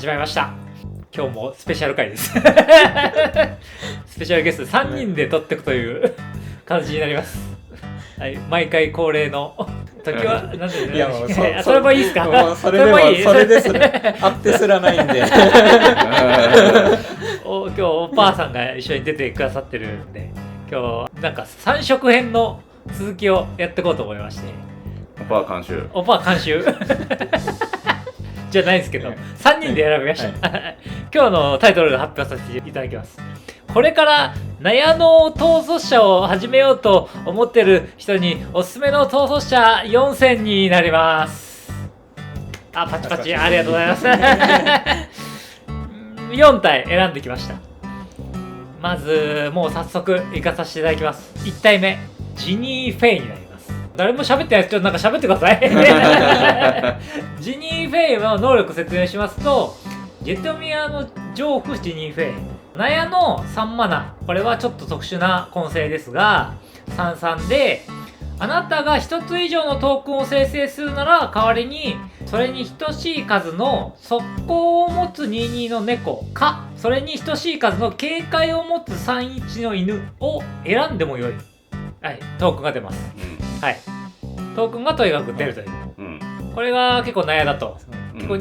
始まりました。今日もスペシャル回ですスペシャルゲスト3人で撮っていくという感じになります。はい、毎回恒例の時は何でいやもうそれもいいですか？もうそれでもそれですね。あってすらないんで。今日お母さんが一緒に出てくださってるんで、今日なんか3色編の続きをやっていこうと思いまして。オパー監修。オパー監修じゃないですけど、3人で選びました、はい、今日のタイトルを発表させていただきます。これから納屋の統率者を始めようと思ってる人におすすめの統率者4選になります。あ、パチパチありがとうございます4体選んできました。まずもう早速行かさせていただきます。1体目、ジニー・フェイになります。誰も喋ってないです。ちょっとなんか喋ってくださいジニー・フェイの能力説明しますと、ジェトミアの上夫ジニー・フェイ、納屋の3マナ、これはちょっと特殊な構成ですが33で、あなたが1つ以上のトークンを生成するなら代わりにそれに等しい数の速攻を持つ22の猫か、それに等しい数の警戒を持つ31の犬を選んでもよい。はい、トークンが出ます、はい、トークンがとにかく出るという、これが結構納屋だと、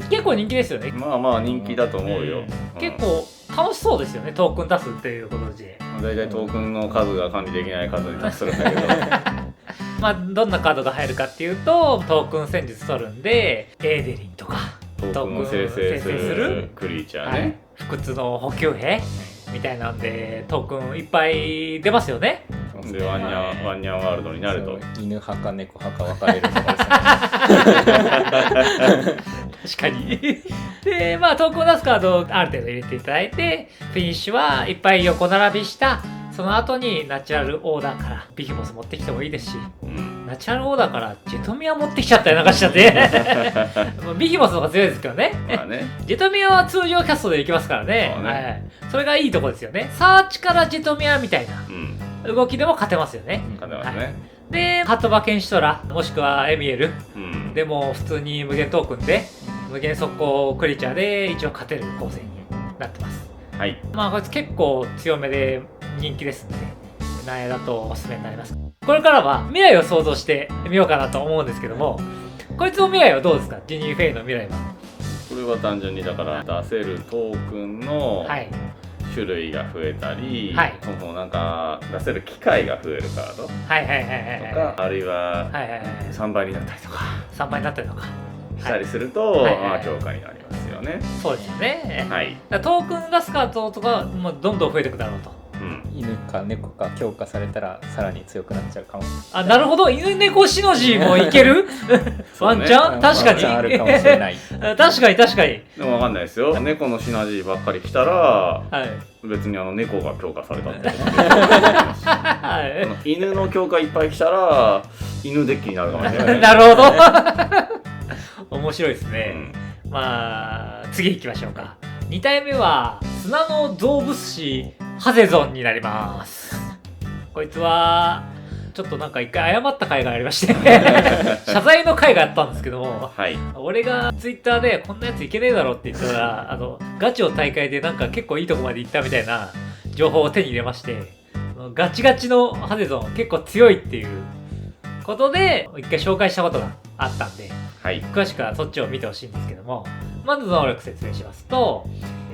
結構人気ですよね。まあまあ人気だと思うよ、結構楽しそうですよね、トークン出すっていうことで。だいたいトークンの数が管理できない数に達するんだけどまあどんなカードが入るかっていうと、トークン戦術取るんで、エーデリンとかトークンを生成するクリーチャーね、はい、不屈の補給兵みたいなんでトークンいっぱい出ますよね。でワンニャンワールドになると、犬派か猫派か分かれるとこですね確かにで、まあトークンを出すカードをある程度入れていただいて、フィニッシュはいっぱい横並びした、その後にナチュラルオーダーからビヒモス持ってきてもいいですし、ナチュラルオーダーからジェトミア持ってきちゃったりなんかしちゃってビヒモスの方が強いですけどね、まあね、ジェトミアは通常キャストでいきますからね、はい、それがいいとこですよね。サーチからジェトミアみたいな、動きでも勝てますよね。勝てますね、はい、でハトバケンシトラもしくはエミエル、でも普通に無限トークンで無限速攻クリーチャーで一応勝てる構成になってます。はい、まあこいつ結構強めで人気ですんで、納屋だとおすすめになります。これからは未来を想像してみようかなと思うんですけども、こいつの未来はどうですか？ジニー・フェイの未来は。これは単純にだから出せるトークンの種類が増えたり、はい、そもなんか出せる機会が増えるカードとか、あるいは3倍になったりとか3倍になったりとかしたりすると、まあ強化になりますよね。そうですよね、はい、トークン出すカードとかもどんどん増えていくだろうと、犬か猫か強化されたらさらに強くなっちゃうかも。あ、なるほど、犬猫シノジーもいけるワンチャン、確かにあるかもしれない確かに確かに。でも分かんないですよ、猫のシナジーばっかり来たら、別に猫が強化されたって犬の強化いっぱい来たら犬デッキになるかもしれないなるほど面白いですね、まあ次行きましょうか。2体目は砂の動物師ハゼゾンになります。こいつはちょっとなんか一回謝った回がありまして謝罪の回があったんですけども、俺がツイッターでこんなやついけねえだろって言ったら、ガチの大会でなんか結構いいとこまで行ったみたいな情報を手に入れまして、ガチガチのハゼゾン結構強いっていうことで一回紹介したことがあったんで、詳しくはそっちを見てほしいんですけども、まず能力説明しますと、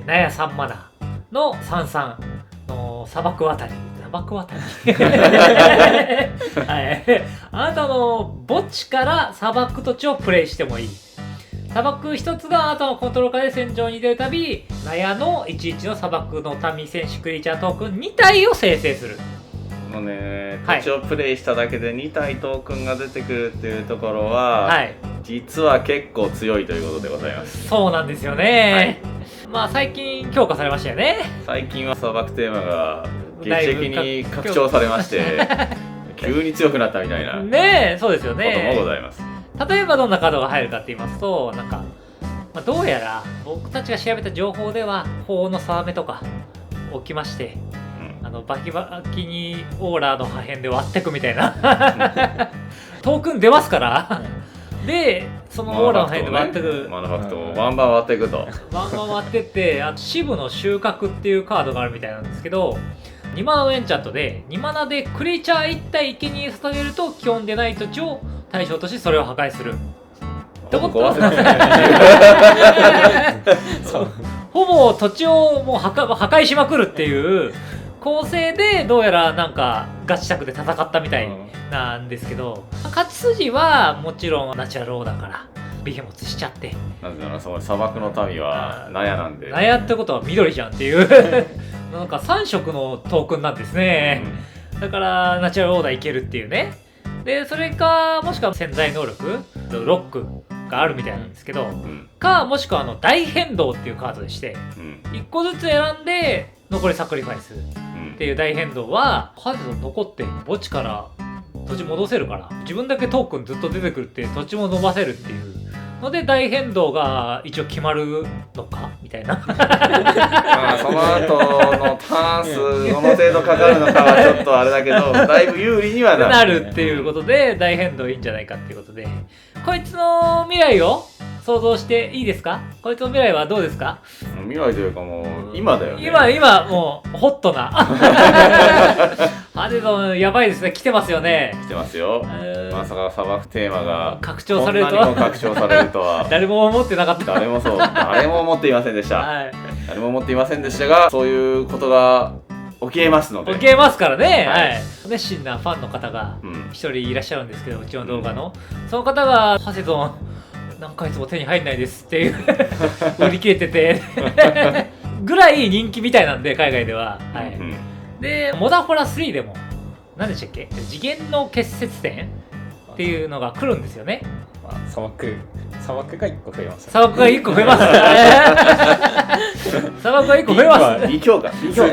納屋3マナの33の砂漠渡りはい、あなたの墓地から砂漠土地をプレイしてもいい。砂漠一つがあなたのコントロール下で戦場に出るたび、納屋の11の砂漠の民戦士クリーチャートークン2体を生成する。もうね、土地をプレイしただけで2体トークンが出てくるっていうところは、実は結構強いということでございます。そうなんですよね、まあ最近強化されましたよね。最近は砂漠テーマが劇的に拡張されまして急に強くなったみたいなねえ、そうですよね、こともございます。例えばどんなカードが入るかって言いますと、なんか、どうやら僕たちが調べた情報では法の定めとか起きまして、バキバキにオーラの破片で割ってくみたいなトークン出ますからでそのオーラの範囲で割ってく、マナファクトをバンバン割っていくと、バンバン割ってって、あと支部の収穫っていうカードがあるみたいなんですけど、2マナのエンチャントで2マナでクリーチャー1体生贄捧げると基本でない土地を対象としそれを破壊するってことはほぼ土地をもう破壊しまくるっていう構成で、どうやらなんかガチタクで戦ったみたいなんですけど、勝ち筋はもちろんナチュラルオーダーからビヘモスしちゃって、なぜならその砂漠の民はナヤなんで、ナヤってことは緑じゃんっていうなんか3色のトークンなんですね、だからナチュラルオーダーいけるっていうね。でそれかもしくは潜在能力ロックがあるみたいなんですけど、かもしくは大変動っていうカードでして、1個ずつ選んで残りサクリファイスっていう大変動はハゼと残って墓地から土地戻せるから、自分だけトークンずっと出てくるって土地も伸ばせるっていうので大変動が一応決まるのかみたいなまあその後のターン数どの程度かかるのかはちょっとあれだけどだいぶ有利にはなるっていうことで大変動いいんじゃないかっていうことで、こいつの未来を想像していいですか？こいつの未来はどうですか？未来というかもう今だよね。今もうホットなハデドンやばいですね。来てますよね。来てますよ。まさか砂漠テーマが拡張されるとはこんなにも拡張されるとは誰も思ってなかった。誰も思っていませんでした、はい、誰も思っていませんでしたが、そういうことが起きえますので。起きえますからね、はい、熱心なファンの方が一人いらっしゃるんですけど、うちの動画の、その方がハセドン何ヶ月も手に入んないですっていう売り切れててぐらい人気みたいなんで海外では、はい、でモダンホラ3でも何でしたっけ、次元の結節点っていうのが来るんですよね。砂漠が1個増えました。砂漠が1個増えます砂漠が1個増えます。微強化強い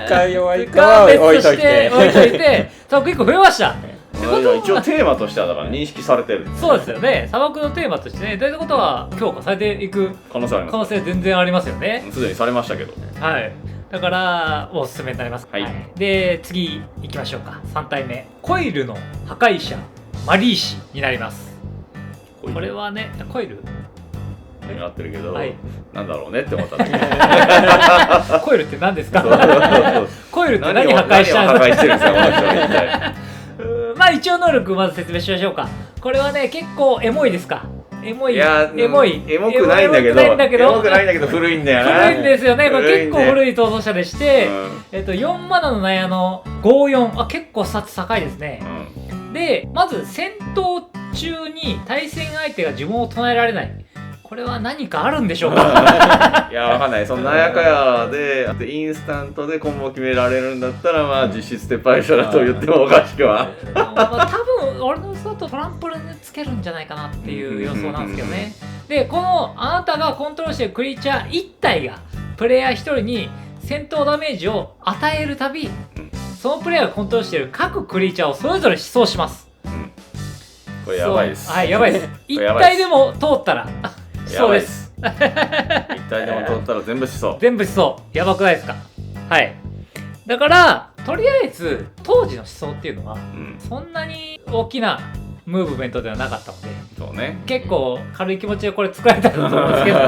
か弱いかは置いといて砂漠1個増えました一応テーマとしてはだから認識されてる。そうですよね。砂漠のテーマとしてね、ということは強化されていく可能性全然ありますよね。すでにされましたけど、はい、だからおすすめになります、はい、で次行きましょうか。3体目、コイルの破壊者マリーシになります。これはね、コイルなってるけど、はい、なんだろうねって思ったんだけどコイルって何ですか？コイルって何破壊しちゃうの？破壊してるんですか、この人は一体。まあ一応能力まず説明しましょうか。これはね結構エモいですか？エモくないんだけど古いんだよな。古いんですよね。これ結構古い逃走者でして、4マナのナヤの54、結構スタッツ高いですね、でまず戦闘中に対戦相手が呪文を唱えられない。これは何かあるんでしょうか？いや、わかんない。そのナヤカヤでインスタントでコンボ決められるんだったら、まあ実質撤廃者だと言ってもおかしくは。多分俺の予想だとトランプルにつけるんじゃないかなっていう予想なんですけどね。でこのあなたがコントロールしているクリーチャー1体がプレイヤー1人に戦闘ダメージを与えるたび、そのプレイヤーがコントロールしている各クリーチャーをそれぞれ思想します。これやばいです。はい、やばいです。1体でも通ったらそうです。一体でも通ったら全部しそう。全部しそう。やばくないですか？はい。だからとりあえず当時の思想っていうのは、そんなに大きなムーブメントではなかったので、そうね、結構軽い気持ちでこれ作られたと思うんですけど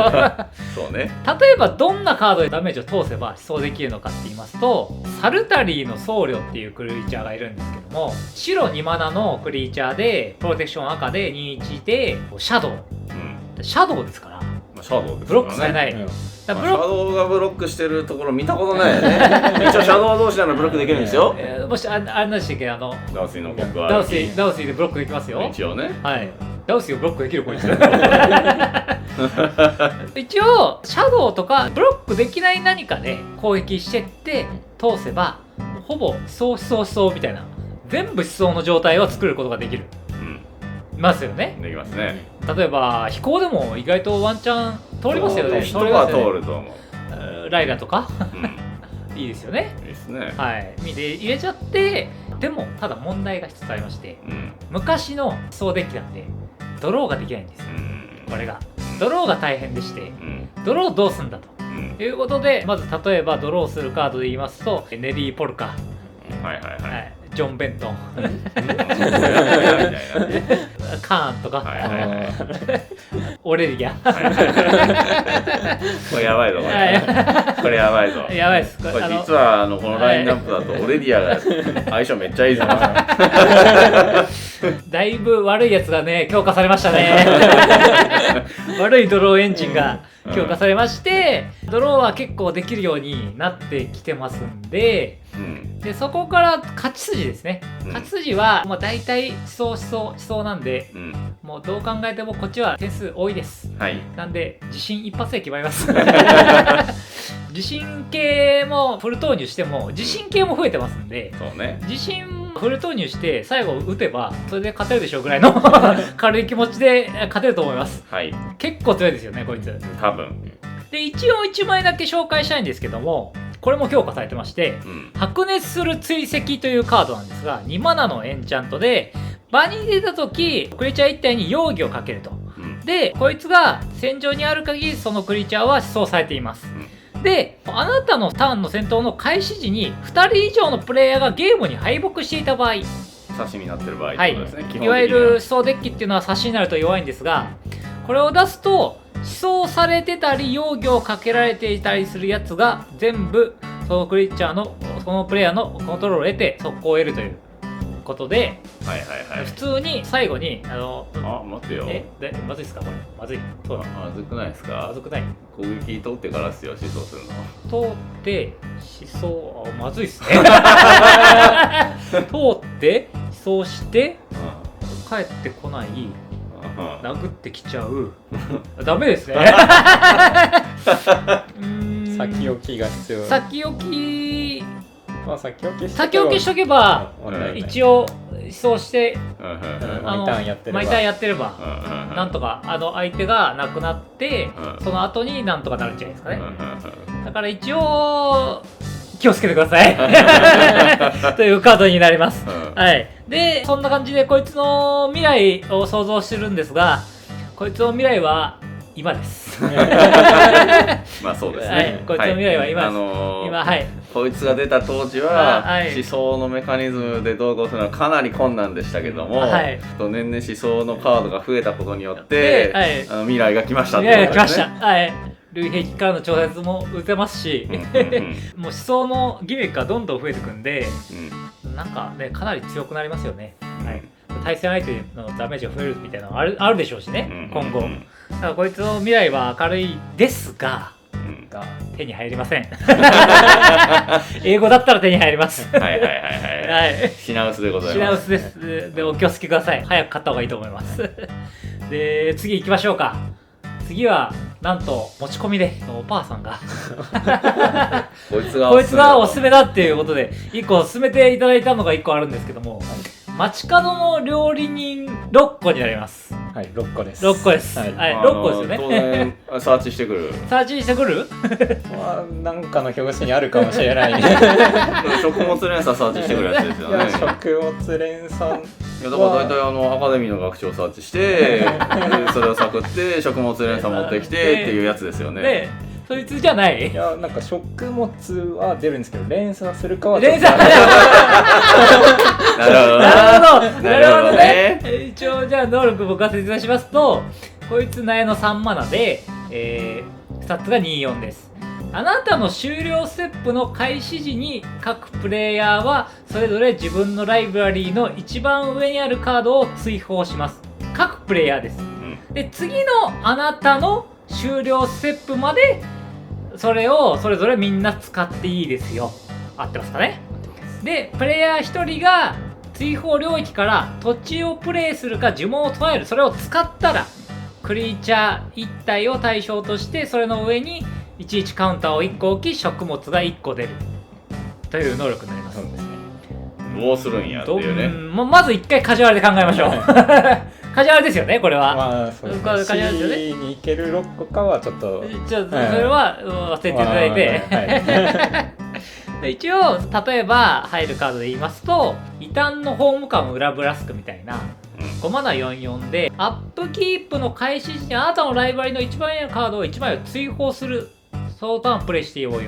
そうね。例えばどんなカードでダメージを通せば思想できるのかって言いますと、サルタリーの僧侶っていうクリーチャーがいるんですけども、白2マナのクリーチャーでプロテクション赤で21でシャドウ、シャドウですから、シャドウですからね、ブロックされない、シャドウがブロックしてるところ見たことないよね。一応シャドウ同士ならブロックできるんですよ。もしあれなんでしたっけ、ダウスイの僕はダウスイでブロックできますよ。一応ね。はい。ダウスイをブロックできるこいつ。一応シャドウとかブロックできない何かで攻撃してって通せば、ほぼ思想みたいな全部思想の状態を作ることができる。ますよね。できますね。例えば飛行でも意外とワンチャン通りますよね。人は通ると思う。ライラとか、いいですよね。いいですね。はい。で入れちゃって、でもただ問題が一つありまして、昔の思想デッキなんでドローができないんですよ。これがドローが大変でして、ドローどうすんだということで、まず例えばドローするカードで言いますとネリー・ポルカ、ジョン・ベントンカーンとか、オレリアこれやばいぞこれやばいぞやばいです。これ実はこのラインナップだとオレリアが相性めっちゃいいぞだいぶ悪いやつがね強化されましたね悪いドローエンジンが強化されまして、ドローは結構できるようになってきてますんで、でそこから勝ち筋ですね、勝ち筋はもう大体思想なんで、もうどう考えてもこっちは点数多いです、なんで自信一発で決まります自信系もフル投入しても自信系も増えてますんで、自信フル投入して最後打てばそれで勝てるでしょうぐらいの軽い気持ちで勝てると思います、結構強いですよねこいつ多分で。一応1枚だけ紹介したいんですけども、これも強化されてまして、白熱する追跡というカードなんですが、2マナのエンチャントで場に出た時クリーチャー1体に容疑をかけると、でこいつが戦場にある限りそのクリーチャーは思想されています、であなたのターンの戦闘の開始時に2人以上のプレイヤーがゲームに敗北していた場合、差しになってる場合ってことですね、いわゆる思想デッキっていうのは差しになると弱いんですが、これを出すと思想されてたり容疑をかけられていたりするやつが全部そのクリーチャーのそのプレイヤーのコントロールを得て速攻を得るということで、普通に最後に待ってよ、まずいですかこれ、まずい、そうだ、まずくないですか、まずくない、攻撃通ってからですよ、思想するの通って思想、まずいっすね通って思想して帰ってこない、殴ってきちゃうダメですね先置きが必要。先置き、先置きしとけば一応思想して毎ターンやってればなんとか相手がなくなってその後になんとかなるんじゃないですかね。だから一応気をつけてくださいというカードになります、でそんな感じでこいつの未来を想像してるんですが、こいつの未来は今ですまあそうですね、こいつの未来は今です、こいつが出た当時は、思想のメカニズムでどうこうするのはかなり困難でしたけども、年々思想のカードが増えたことによって、未来が来ましたってことですね。類兵器からの調節も打てますしもう思想のギミックがどんどん増えてくんで、なんかねかなり強くなりますよね、対戦相手のダメージが増えるみたいなのがあるでしょうしね、今後。だからこいつの未来は明るいですが、手に入りません英語だったら手に入ります品薄でございます。品薄です。でお気をつけください。早く買った方がいいと思いますで次行きましょうか。次はなんと持ち込みでおばあさんがこいつがおすすめだっていうことで1個勧めていただいたのが1個あるんですけども、街角の料理人6個になります。6個です。6個です。6個ですよね。当然サーチしてくる。サーチしてくる？なんかの表紙にあるかもしれない。食物連鎖サーチしてくるやつですよね。食物連鎖。いやだから大体アカデミーの学長をサーチしてそれをサクって食物連鎖持ってきてっていうやつですよね。でそいつじゃない？いやなんか食物は出るんですけど連鎖するかは連鎖なるほどね。一応じゃあ能力僕が説明しますと、こいつ苗の3マナで、スタッツが24です。あなたの終了ステップの開始時に各プレイヤーはそれぞれ自分のライブラリーの一番上にあるカードを追放します。各プレイヤーです。で次のあなたの終了ステップまでそれをそれぞれみんな使っていいですよ。合ってますかね。でプレイヤー1人が追放領域から土地をプレイするか呪文を唱える、それを使ったらクリーチャー1体を対象としてそれの上に11カウンターを1個置き食物が1個出るという能力になります。どうするんやっていうね。まず1回カジュアルで考えましょうカジュアルですよねこれは。まあそうですね。カジュアルですよね。C に行ける6個かはちょっとそれは忘れていただいて一応例えば入るカードで言いますと異端のホーム感裏ブラスクみたいな5マナ44でアップキープの開始時にあなたのライブラリの一番上のカードを1枚を追放する、そのターンプレイしてよい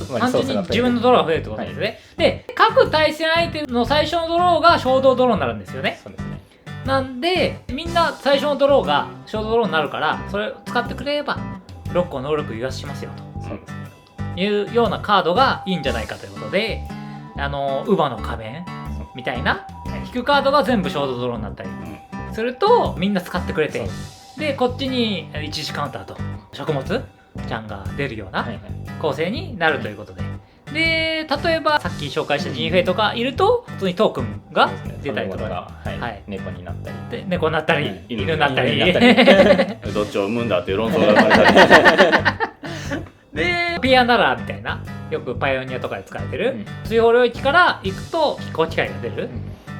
単純に自分のドローが増えるってことですね、で各対戦相手の最初のドローが衝動ドローになるんですよね。そうですね。なんでみんな最初のドローが衝動ドローになるから、それを使ってくれれば6個能力優しますよというようなカードがいいんじゃないかということで、ウバの仮面みたいな引くカードが全部衝動ドローになったりするとみんな使ってくれて、でこっちに一時カウンターと食物ちゃんが出るような構成になるということで、で例えばさっき紹介したジニフェイとかいると普通にトークンが出たりとか、猫になったりで猫になったり、犬になったりどっちを産むんだっていう論争が生まれたりでピアナラーみたいなよくパイオニアとかで使われてる追放領域から行くと飛行機械が出る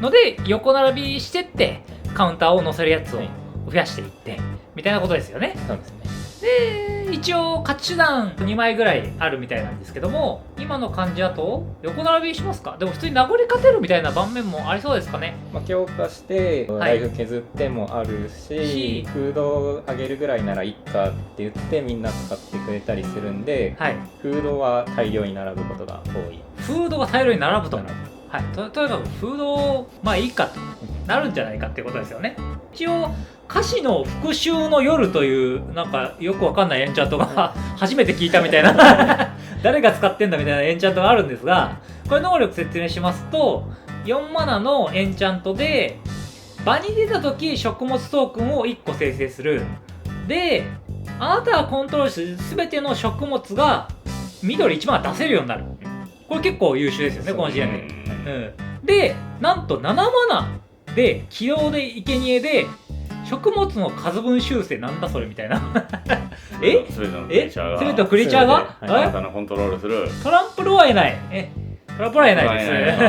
ので、横並びしてってカウンターを乗せるやつを増やしていってみたいなことですよね。そうですね。で一応勝ち手段2枚ぐらいあるみたいなんですけども、今の感じだと横並びしますか？でも普通に名残勝てるみたいな盤面もありそうですかね。強化してライフ削ってもあるし、フードを上げるぐらいならいっかって言ってみんな使ってくれたりするんで、フードは大量に並ぶことが多い。フードが大量に並ぶと、とにかくフードまあいいかとなるんじゃないかっていうことですよね。一応歌詞の復讐の夜というなんかよくわかんないエンチャントが初めて聞いたみたいな誰が使ってんだみたいなエンチャントがあるんですが、これ能力説明しますと4マナのエンチャントで場に出た時食物トークンを1個生成する。であなたがコントロールする全ての食物が緑1マナ出せるようになる。これ結構優秀ですよね、この時点で。でなんと7マナで起動で生贄で食物の数分修正なんだそれみたいな全てのクリーチャーがあなたのコントロールするトランプルは得ない。トランプルは得ないです。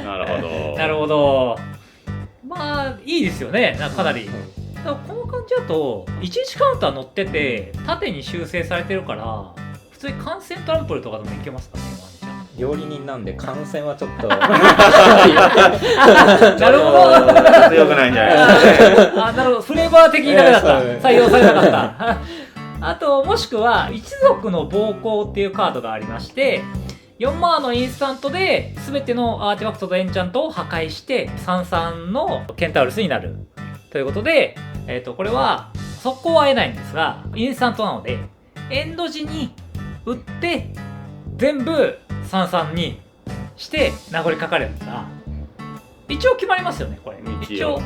なるほどなるほど。まあいいですよね、かなり。この感じだと11カウンター乗ってて縦に修正されてるから普通に幹線トランプルとかでもいけますかね。料理人なんで感染はちょっとなるほど強くないんじゃないですか。なるほど、フレーバー的にダメだった、採用されなかったあともしくは一族の暴行っていうカードがありまして、4マーのインスタントで全てのアーティファクトとエンチャントを破壊して33のケンタウルスになるということで、これは速攻は得ないんですがインスタントなのでエンド時に打って全部33にして名残かかるんだ。一応決まりますよねこれ。一応そ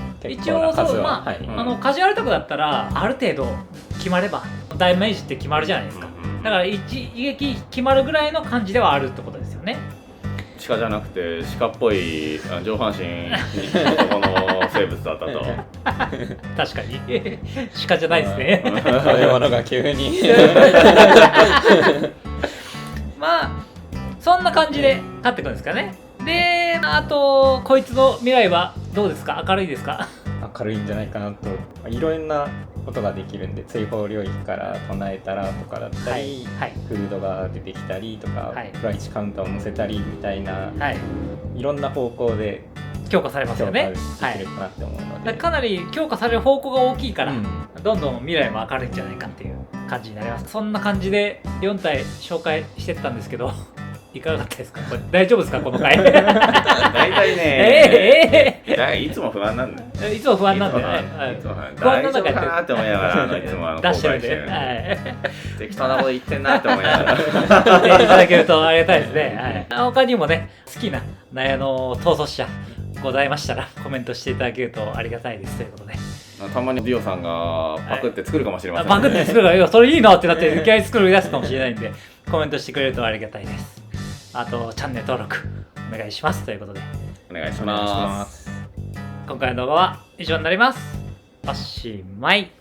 うまあ、カジュアルタクだったらある程度決まればダメージって決まるじゃないですか。だから一撃決まるぐらいの感じではあるってことですよね。鹿じゃなくて鹿っぽい上半身この生物だったと確かに鹿じゃないですね食べ物が急にまあそんな感じで勝っていくんですかね。であとこいつの未来はどうですか？明るいですか？明るいんじゃないかなと。いろんなことができるんで、追放領域から唱えたらとかだったり、フードが出てきたりとか、プライチカウンターを乗せたりみたいな、いろんな方向で強化されますよね。できるかなって思うので、かなり強化される方向が大きいから、どんどん未来も明るいんじゃないかっていう感じになります。そんな感じで4体紹介してったんですけどいかがだったですか？これ大丈夫ですかこの回？大体ねいつも不安なんだよ。いつも不安なんだよね。不安なんだかなって思いながらいつも出してるんで適当なこと言ってんなって思いながら言っていただけるとありがたいですね。他にもね好きな逃走者ございましたらコメントしていただけるとありがたいですということで。たまにディオさんがパクって作るかもしれませんね。パクって作るからそれいいなってなっていきなり作る出すかもしれないんでコメントしてくれるとありがたいです。あとチャンネル登録お願いしますということでお願いします。今回の動画は以上になります。おしまい。